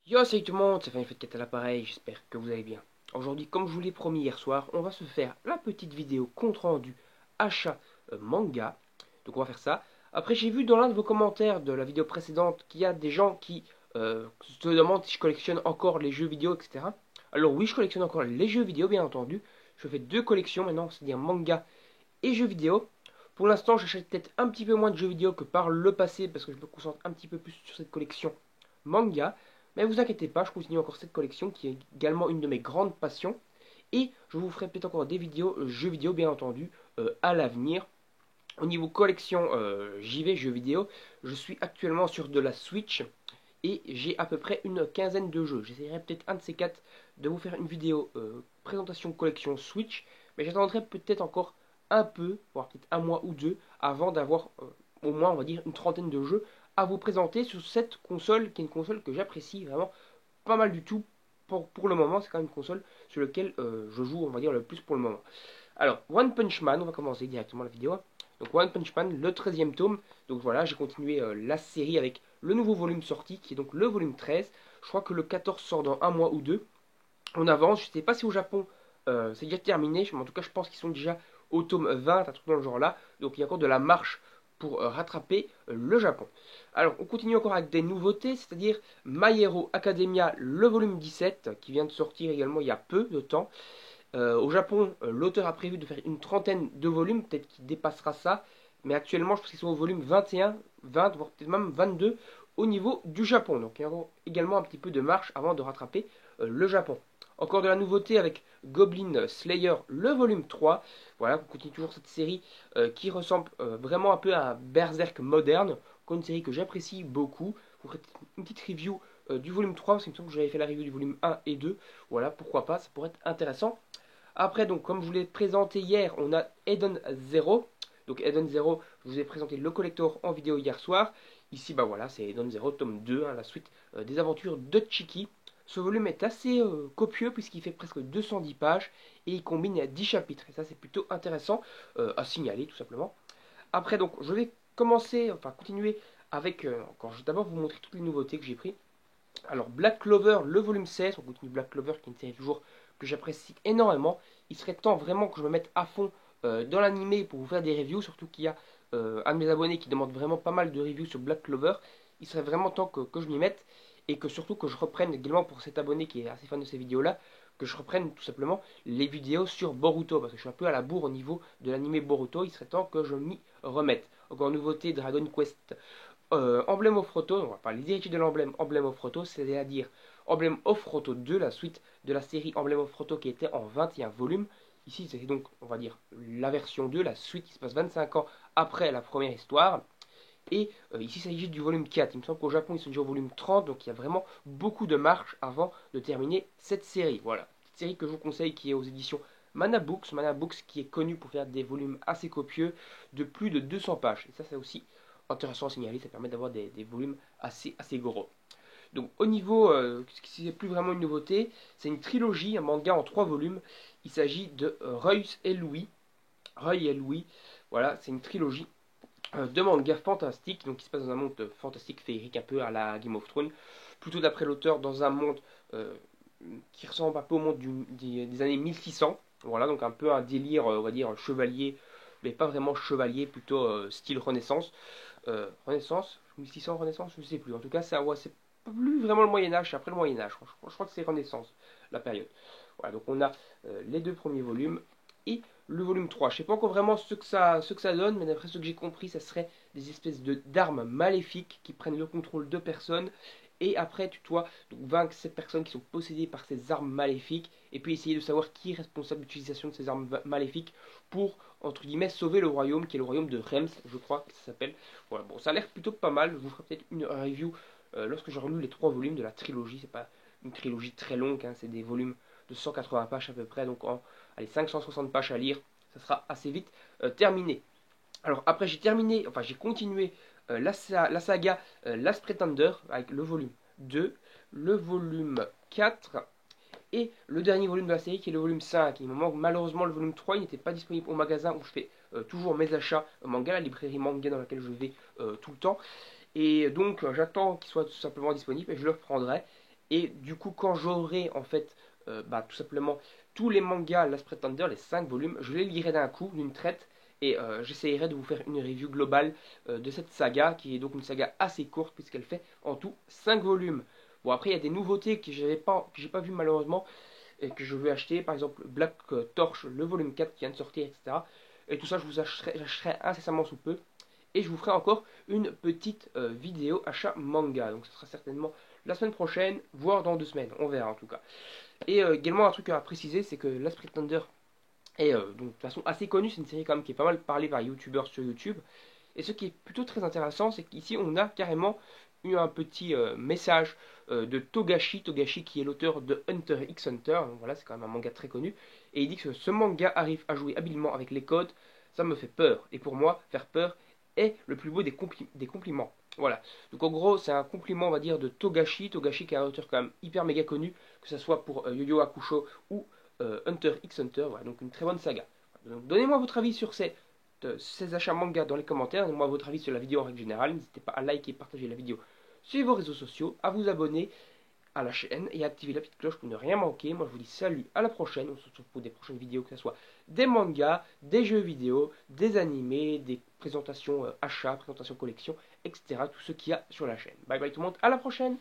Yo, salut tout le monde, c'est Fanny4 à l'appareil, j'espère que vous allez bien. Aujourd'hui, comme je vous l'ai promis hier soir, on va se faire la petite vidéo compte rendu achat manga. Donc on va faire ça. Après, j'ai vu dans l'un de vos commentaires de la vidéo précédente qu'il y a des gens qui se demandent si je collectionne encore les jeux vidéo, etc. Alors oui, je collectionne encore les jeux vidéo, bien entendu. Je fais deux collections maintenant, c'est-à-dire manga et jeux vidéo. Pour l'instant, j'achète peut-être un petit peu moins de jeux vidéo que par le passé, parce que je me concentre un petit peu plus sur cette collection manga. Mais vous inquiétez pas, je continue encore cette collection qui est également une de mes grandes passions. Et je vous ferai peut-être encore des vidéos, jeux vidéo bien entendu, à l'avenir. Au niveau collection, j'y vais, jeux vidéo. Je suis actuellement sur de la Switch et j'ai à peu près une quinzaine de jeux. J'essaierai peut-être un de ces quatre de vous faire une vidéo présentation collection Switch, mais j'attendrai peut-être encore un peu, voire peut-être un mois ou deux, avant d'avoir au moins, on va dire, une trentaine de jeux à vous présenter sur cette console, qui est une console que j'apprécie vraiment pas mal du tout. Pour le moment, c'est quand même une console sur laquelle je joue, on va dire, le plus pour le moment. Alors, One Punch Man, on va commencer directement la vidéo. Donc One Punch Man, le 13e tome. Donc voilà, j'ai continué la série avec le nouveau volume sorti, qui est donc le volume 13. Je crois que le 14 sort dans un mois ou deux. On avance, je ne sais pas si au Japon c'est déjà terminé, mais en tout cas je pense qu'ils sont déjà au tome 20, un truc dans le genre là. Donc il y a encore de la marche pour rattraper le Japon. Alors on continue encore avec des nouveautés, c'est-à-dire My Hero Academia, le volume 17, qui vient de sortir également il y a peu de temps. Au Japon, l'auteur a prévu de faire une trentaine de volumes, peut-être qu'il dépassera ça, mais actuellement je pense qu'ils sont au volume 21, 20, voire peut-être même 22 au niveau du Japon. Donc il y a également un petit peu de marche avant de rattraper le Japon. Encore de la nouveauté avec Goblin Slayer, le volume 3. Voilà, on continue toujours cette série qui ressemble vraiment un peu à un Berserk moderne. Encore une série que j'apprécie beaucoup. Vous ferez une petite review du volume 3, parce qu'il me semble que j'avais fait la review du volume 1 et 2. Voilà, pourquoi pas, ça pourrait être intéressant. Après, donc, comme je vous l'ai présenté hier, on a Eden Zero. Donc, Eden Zero, je vous ai présenté le collector en vidéo hier soir. Ici, bah voilà, c'est Eden Zero, tome 2, hein, la suite des aventures de Chiki. Ce volume est assez copieux puisqu'il fait presque 210 pages et il combine 10 chapitres. Et ça, c'est plutôt intéressant à signaler, tout simplement. Après, donc, je vais commencer, enfin, continuer avec. Encore, je vais d'abord vous montrer toutes les nouveautés que j'ai prises. Alors Black Clover, le volume 16, on continue Black Clover qui est une série toujours que j'apprécie énormément. Il serait temps vraiment que je me mette à fond dans l'animé pour vous faire des reviews, surtout qu'il y a un de mes abonnés qui demande vraiment pas mal de reviews sur Black Clover. Il serait vraiment temps que je m'y mette et que surtout que je reprenne également pour cet abonné qui est assez fan de ces vidéos-là, que je reprenne tout simplement les vidéos sur Boruto parce que je suis un peu à la bourre au niveau de l'animé Boruto. Il serait temps que je m'y remette. Encore une nouveauté Dragon Quest Emblem of Roto, on va parler des héritiers de l'emblème Emblem of Roto, c'est-à-dire Emblem of Roto 2, la suite de la série Emblem of Roto qui était en 21 volumes. Ici, c'est donc, on va dire, la version 2, la suite qui se passe 25 ans après la première histoire. Et ici, il s'agit du volume 4. Il me semble qu'au Japon, ils sont déjà au volume 30, donc il y a vraiment beaucoup de marche avant de terminer cette série. Voilà, cette série que je vous conseille qui est aux éditions Mana Books qui est connu pour faire des volumes assez copieux de plus de 200 pages. Et ça, c'est aussi intéressant à signaler, ça permet d'avoir des volumes assez gros. Donc au niveau, ce qui n'est plus vraiment une nouveauté, c'est une trilogie, un manga en 3 volumes. Il s'agit de Roy et Louis. Roy et Louis, voilà, c'est une trilogie de manga fantastique, donc qui se passe dans un monde fantastique féerique, un peu à la Game of Thrones, plutôt d'après l'auteur dans un monde euh, qui ressemble un peu au monde des années 1600. Voilà, donc un peu un délire, on va dire, chevalier, mais pas vraiment chevalier, plutôt style Renaissance. Renaissance 1600 Renaissance, je ne sais plus. En tout cas, ouais, c'est plus vraiment le Moyen-Âge, c'est après le Moyen-Âge. Je crois que c'est Renaissance, la période. Voilà, donc on a les deux premiers volumes et le volume 3. Je ne sais pas encore vraiment ce que ça donne, mais d'après ce que j'ai compris, ça serait des espèces d'armes maléfiques qui prennent le contrôle de personnes. Et après, tu dois donc vaincre ces personnes qui sont possédées par ces armes maléfiques. Et puis essayer de savoir qui est responsable de l'utilisation de ces armes maléfiques pour, entre guillemets, sauver le royaume, qui est le royaume de Rems, je crois que ça s'appelle. Voilà, bon, ça a l'air plutôt pas mal. Je vous ferai peut-être une review lorsque j'aurai lu les 3 volumes de la trilogie. C'est pas une trilogie très longue, hein, c'est des volumes de 180 pages à peu près. Donc, allez, 560 pages à lire. Ça sera assez vite terminé. Alors après j'ai terminé, enfin j'ai continué la saga Last Pretender avec le volume 2, le volume 4 et le dernier volume de la série qui est le volume 5. Il me manque malheureusement le volume 3, il n'était pas disponible au magasin où je fais toujours mes achats manga, la librairie manga dans laquelle je vais tout le temps. Et donc j'attends qu'il soit tout simplement disponible et je le reprendrai. Et du coup, quand j'aurai en fait tout simplement tous les mangas Last Pretender, les 5 volumes, je les lirai d'un coup, d'une traite. Et j'essayerai de vous faire une review globale de cette saga, qui est donc une saga assez courte, puisqu'elle fait en tout 5 volumes. Bon, après, il y a des nouveautés que j'ai pas vu malheureusement, et que je veux acheter. Par exemple, Black Torch, le volume 4 qui vient de sortir, etc. Et tout ça, je vous achèterai incessamment sous peu. Et je vous ferai encore une petite vidéo achat manga. Donc, ce sera certainement la semaine prochaine, voire dans 2 semaines. On verra en tout cas. Et également, un truc à préciser, c'est que Last Pretender est donc de toute façon assez connu. C'est une série quand même qui est pas mal parlée par youtubeurs sur YouTube. Et ce qui est plutôt très intéressant, c'est qu'ici on a carrément eu un petit message de Togashi. Togashi qui est l'auteur de Hunter x Hunter. Donc voilà, c'est quand même un manga très connu. Et il dit que ce manga arrive à jouer habilement avec les codes. Ça me fait peur. Et pour moi, faire peur est le plus beau des compliments. Voilà. Donc en gros, c'est un compliment, on va dire, de Togashi. Togashi qui est un auteur quand même hyper méga connu, que ce soit pour Yu Yu Hakusho ou Hunter x Hunter. Voilà, donc une très bonne saga. Donc donnez-moi votre avis sur ces achats manga dans les commentaires. Donnez-moi votre avis sur la vidéo en règle générale. N'hésitez pas à liker et partager la vidéo sur vos réseaux sociaux, à vous abonner à la chaîne et à activer la petite cloche pour ne rien manquer. Moi je vous dis salut, à la prochaine. On se retrouve pour des prochaines vidéos, que ce soit des mangas, des jeux vidéo, des animés, des présentations achats, présentations collections, etc. Tout ce qu'il y a sur la chaîne. Bye bye tout le monde, à la prochaine.